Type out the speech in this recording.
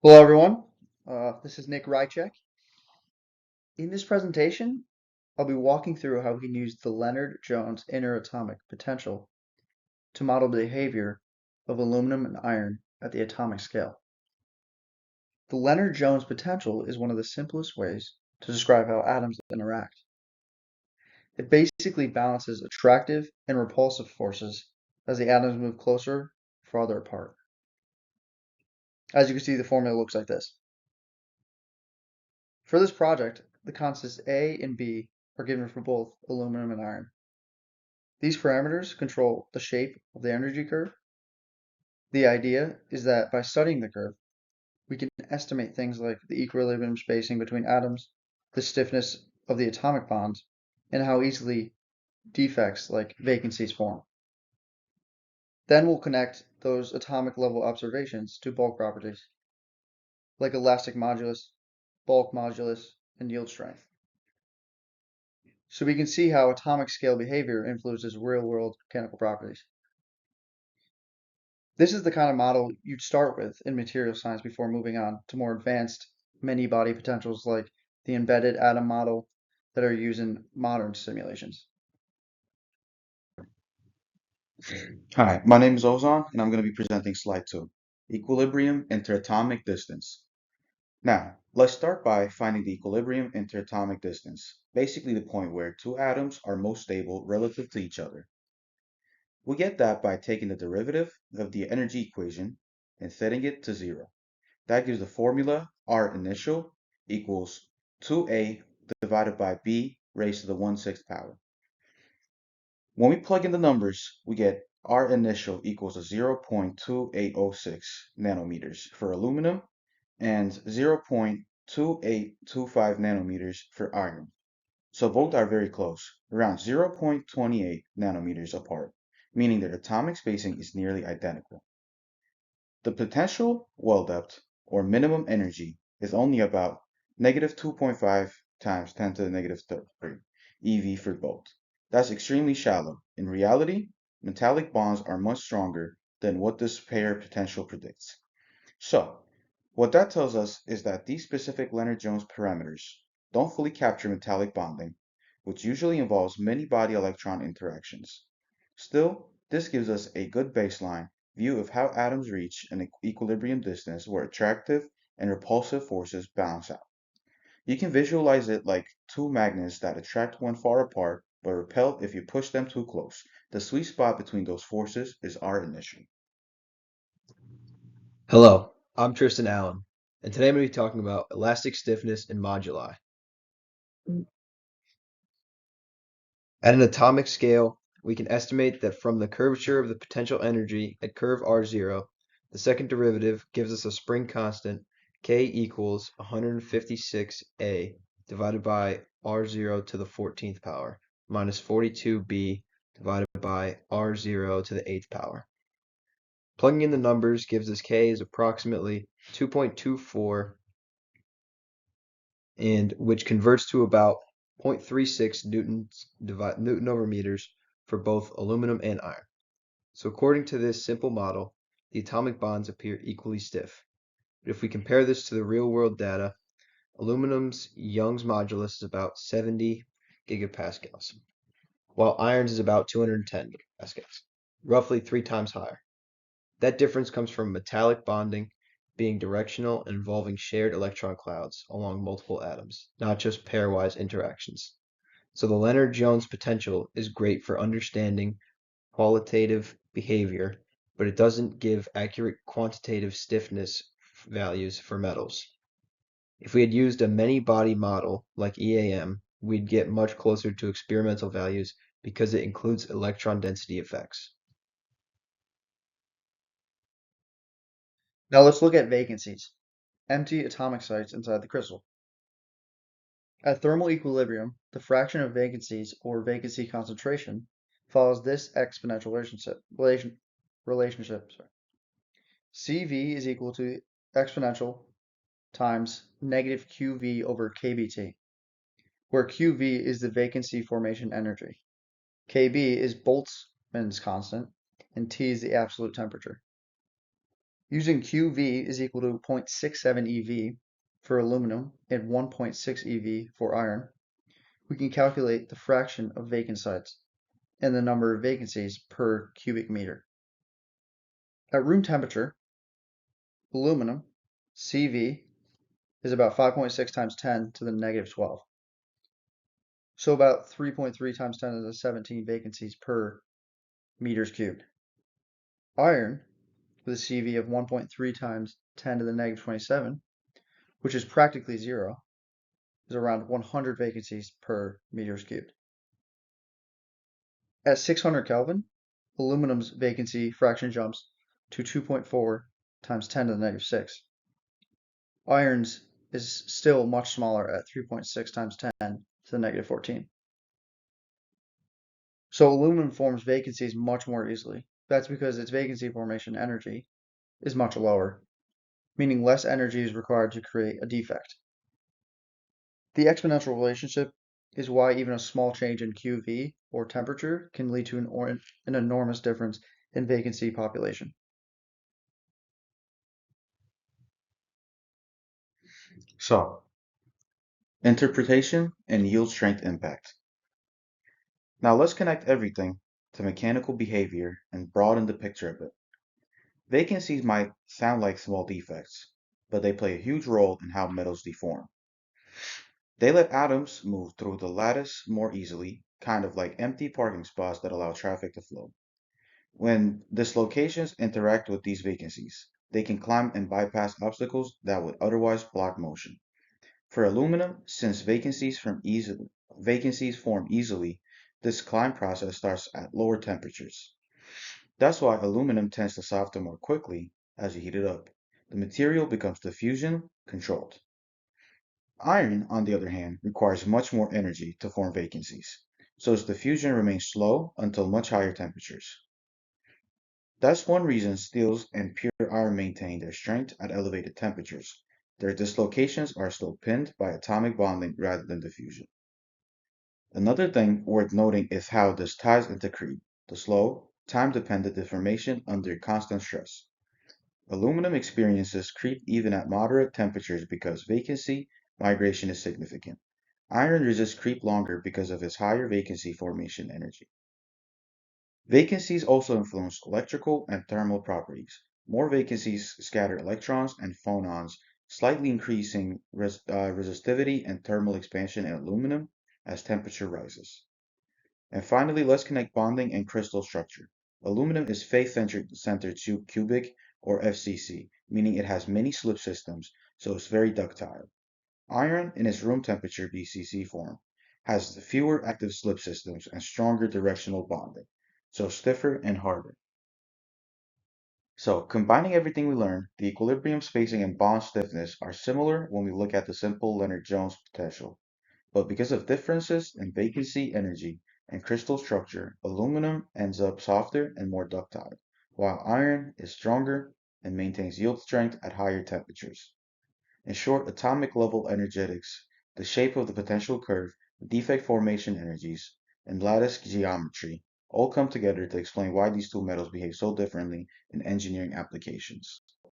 Hello, everyone. This is Nick Rychek. In this presentation, I'll be walking through how we can use the Lennard-Jones interatomic potential to model the behavior of aluminum and iron at the atomic scale. The Lennard-Jones potential is one of the simplest ways to describe how atoms interact. It basically balances attractive and repulsive forces as the atoms move closer or farther apart. As you can see, the formula looks like this. For this project, the constants A and B are given for both aluminum and iron. These parameters control the shape of the energy curve. The idea is that by studying the curve, we can estimate things like the equilibrium spacing between atoms, the stiffness of the atomic bonds, and how easily defects like vacancies form. Then we'll connect those atomic level observations to bulk properties, like elastic modulus, bulk modulus, and yield strength. So we can see how atomic scale behavior influences real-world mechanical properties. This is the kind of model you'd start with in material science before moving on to more advanced many-body potentials like the embedded atom model that are used in modern simulations. Hi, my name is Ozan, and I'm going to be presenting slide 2, equilibrium interatomic distance. Now, let's start by finding the equilibrium interatomic distance, basically the point where two atoms are most stable relative to each other. We get that by taking the derivative of the energy equation and setting it to 0. That gives the formula R initial equals 2A divided by B raised to the 1/6 power. When we plug in the numbers, we get R initial equals to 0.2806 nanometers for aluminum and 0.2825 nanometers for iron. So both are very close, around 0.28 nanometers apart, meaning their atomic spacing is nearly identical. The potential well depth, or minimum energy, is only about negative 2.5 times 10 to the negative 3 eV for both. That's extremely shallow. In reality, metallic bonds are much stronger than what this pair potential predicts. So, what that tells us is that these specific Lennard-Jones parameters don't fully capture metallic bonding, which usually involves many body electron interactions. Still, this gives us a good baseline view of how atoms reach an equilibrium distance where attractive and repulsive forces balance out. You can visualize it like two magnets that attract when far apart but repel if you push them too close. The sweet spot between those forces is R initial. Hello, I'm Tristan Allen, and today I'm going to be talking about elastic stiffness and moduli. At an atomic scale, we can estimate that from the curvature of the potential energy at curve R0, the second derivative gives us a spring constant K equals 156A divided by R0 to the 14th power minus 42B divided by R0 to the 8th power. Plugging in the numbers gives us K is approximately 2.24 and which converts to about 0.36 Newton over meters for both aluminum and iron. So according to this simple model, the atomic bonds appear equally stiff. But if we compare this to the real-world data, aluminum's Young's modulus is about 70 gigapascals, while iron's is about 210 gigapascals, roughly 3 times higher. That difference comes from metallic bonding being directional and involving shared electron clouds along multiple atoms, not just pairwise interactions. So the Lennard-Jones potential is great for understanding qualitative behavior, but it doesn't give accurate quantitative stiffness values for metals. If we had used a many-body model like EAM, we'd get much closer to experimental values because it includes electron density effects. Now let's look at vacancies, empty atomic sites inside the crystal. At thermal equilibrium, the fraction of vacancies, or vacancy concentration, follows this exponential relationship. CV is equal to exponential times negative QV over KBT, where QV is the vacancy formation energy, KB is Boltzmann's constant, and T is the absolute temperature. Using QV is equal to 0.67 EV for aluminum and 1.6 EV for iron, we can calculate the fraction of vacant sites and the number of vacancies per cubic meter. At room temperature, aluminum, CV, is about 5.6 times 10 to the negative 12. So about 3.3 times 10 to the 17 vacancies per meters cubed. Iron, with a CV of 1.3 times 10 to the negative 27, which is practically zero, is around 100 vacancies per meters cubed. At 600 Kelvin, aluminum's vacancy fraction jumps to 2.4 times 10 to the negative 6. Iron's is still much smaller at 3.6 times 10 to the negative 14. So aluminum forms vacancies much more easily. That's because its vacancy formation energy is much lower, meaning less energy is required to create a defect. The exponential relationship is why even a small change in QV or temperature can lead to an enormous difference in vacancy population. So, interpretation and yield strength impact. Now let's connect everything to mechanical behavior and broaden the picture a bit. Vacancies might sound like small defects, but they play a huge role in how metals deform. They let atoms move through the lattice more easily, kind of like empty parking spots that allow traffic to flow. When dislocations interact with these vacancies, they can climb and bypass obstacles that would otherwise block motion. For aluminum, since vacancies form easily, this climb process starts at lower temperatures. That's why aluminum tends to soften more quickly as you heat it up. The material becomes diffusion controlled. Iron, on the other hand, requires much more energy to form vacancies, so its diffusion remains slow until much higher temperatures. That's one reason steels and pure iron maintain their strength at elevated temperatures. Their dislocations are still pinned by atomic bonding rather than diffusion. Another thing worth noting is how this ties into creep, the slow, time-dependent deformation under constant stress. Aluminum experiences creep even at moderate temperatures because vacancy migration is significant. Iron resists creep longer because of its higher vacancy formation energy. Vacancies also influence electrical and thermal properties. More vacancies scatter electrons and phonons, slightly increasing resistivity and thermal expansion in aluminum as temperature rises. And finally, let's connect bonding and crystal structure. Aluminum is face-centered cubic or FCC, meaning it has many slip systems, so it's very ductile. Iron, in its room temperature BCC form, has fewer active slip systems and stronger directional bonding, so stiffer and harder. So, combining everything we learned, the equilibrium spacing and bond stiffness are similar when we look at the simple Lennard-Jones potential. But because of differences in vacancy energy and crystal structure, aluminum ends up softer and more ductile, while iron is stronger and maintains yield strength at higher temperatures. In short, atomic level energetics, the shape of the potential curve, defect formation energies, and lattice geometry all come together to explain why these two metals behave so differently in engineering applications.